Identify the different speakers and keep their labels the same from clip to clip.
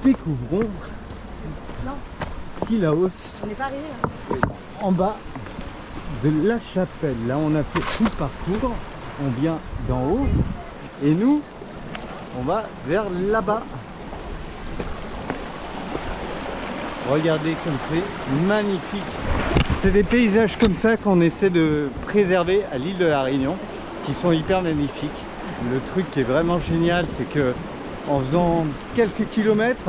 Speaker 1: Découvrons Skilaos en bas de la chapelle. Là on a fait tout le parcours, on vient d'en haut et nous on va vers là-bas. Regardez comme c'est magnifique. C'est des paysages comme ça qu'on essaie de préserver à l'île de la Réunion, qui sont hyper magnifiques. Le truc qui est vraiment génial, c'est que en faisant quelques kilomètres,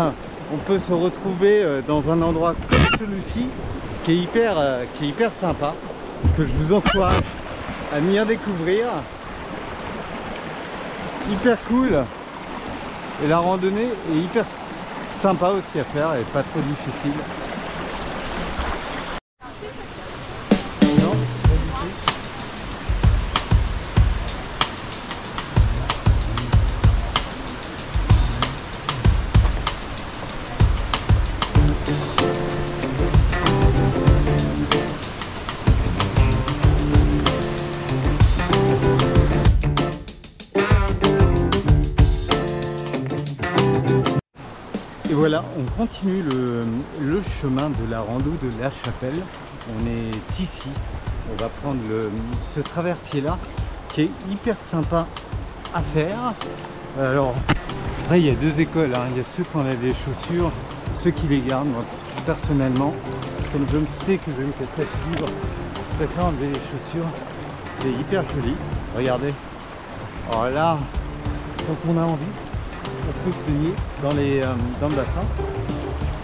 Speaker 1: on peut se retrouver dans un endroit comme celui-ci, qui est hyper sympa, que je vous encourage à venir découvrir. Hyper cool. Et la randonnée est hyper sympa aussi à faire et pas trop difficile. Et voilà, on continue le chemin de la rando de la chapelle. On est ici, on va prendre ce traversier là qui est hyper sympa à faire. Alors après il y a deux écoles, hein. Il y a ceux qui ont des chaussures, ceux qui les gardent. Moi personnellement, comme je sais que je vais me casser à vivre, je préfère enlever les chaussures. C'est hyper joli, regardez. Alors là, quand on a envie, on peut se baigner dans le bassin.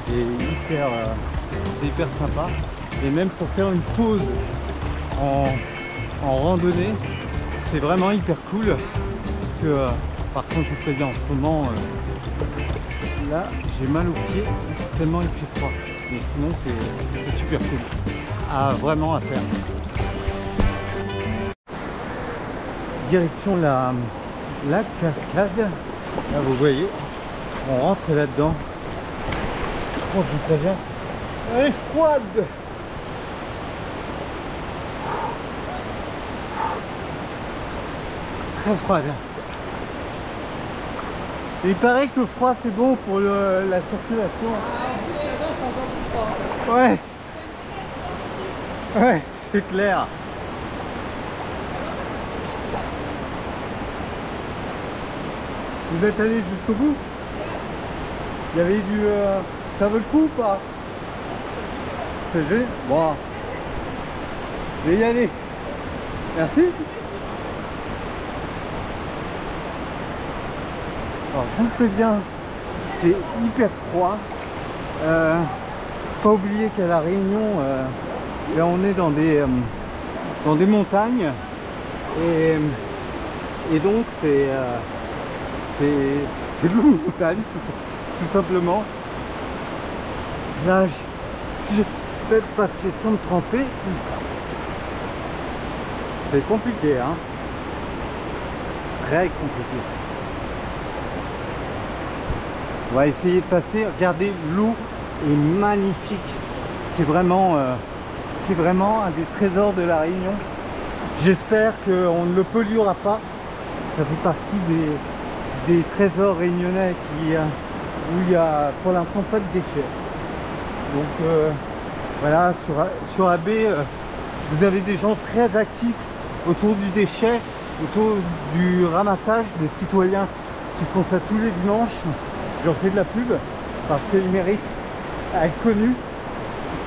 Speaker 1: C'est hyper sympa. Et même pour faire une pause en randonnée, c'est vraiment hyper cool. Parce que par contre, je vous préviens, en ce moment, là, j'ai mal aux pieds tellement il fait froid. Mais sinon, c'est super cool. Vraiment à faire. Direction la cascade. Là vous voyez, on rentre là-dedans. Oh, je vous préviens, elle est froide. Très froide. Et il paraît que le froid c'est bon pour la circulation. Ouais. Ouais, c'est clair. Vous êtes allé jusqu'au bout? Il y avait du... ça vaut le coup ou pas? C'est génial. Bon. Je vais y aller. Merci. Alors je vous préviens, c'est hyper froid. Pas oublier qu'à la Réunion, là on est dans des montagnes. Et donc c'est l'eau montagne tout simplement. Là j'essaie de passer sans me tremper. C'est compliqué, hein, très compliqué. On va essayer de passer. Regardez, l'eau est magnifique. C'est vraiment un des trésors de la Réunion. J'espère qu'on ne le polluera pas. Ça fait partie des trésors réunionnais où il y a pour l'instant pas de déchets. Donc voilà, sur AB, vous avez des gens très actifs autour du déchet, autour du ramassage, des citoyens qui font ça tous les dimanches. J'en fais de la pub parce qu'ils méritent à être connus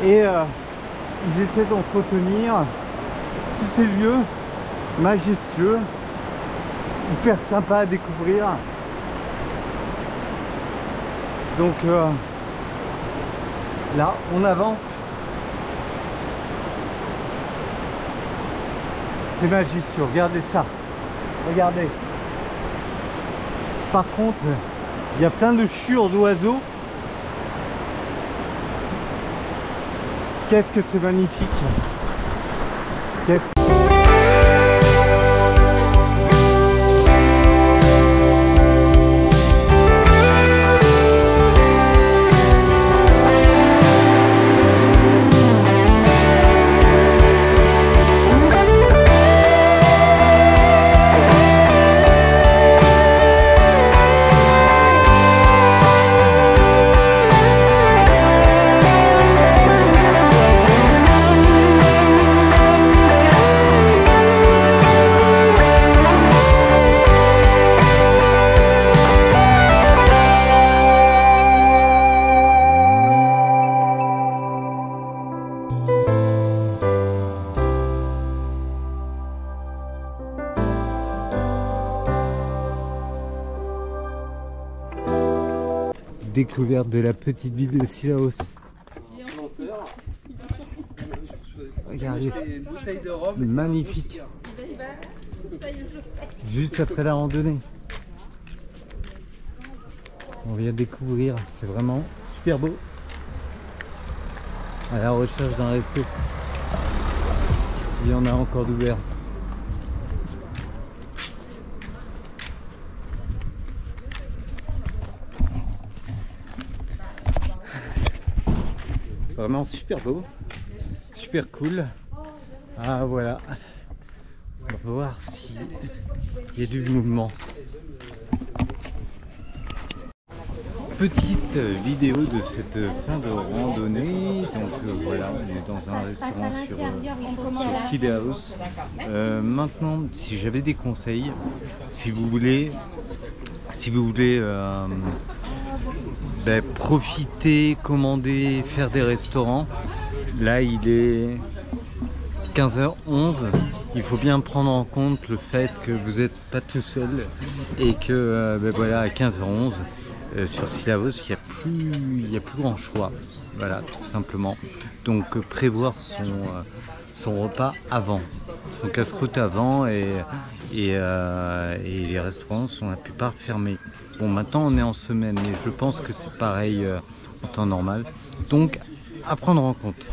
Speaker 1: et ils essaient d'entretenir tous ces lieux majestueux, hyper sympa à découvrir. Donc là on avance. C'est majestueux, regardez ça, regardez. Par contre, il y a plein de chure d'oiseaux. Qu'est-ce que c'est magnifique. découverte de la petite ville de Sillaos. Regardez, magnifique. Juste après la randonnée. On vient découvrir, c'est vraiment super beau. À la recherche d'un resto. Il y en a encore d'ouvert. Vraiment super beau, super cool. Ah voilà, on va voir s'il y a du mouvement. Petite vidéo de cette fin de randonnée. Donc voilà, on est dans un restaurant sur Sillaos. Maintenant, si j'avais des conseils, si vous voulez profiter, commander, faire des restaurants, là il est 15h11. Il faut bien prendre en compte le fait que vous n'êtes pas tout seul et que voilà, à 15h11 sur Sillaos il n'y a plus grand choix, voilà, tout simplement. Donc prévoir son repas avant, son casse-croûte avant, et les restaurants sont la plupart fermés. Bon, maintenant on est en semaine, mais je pense que c'est pareil en temps normal, donc à prendre en compte.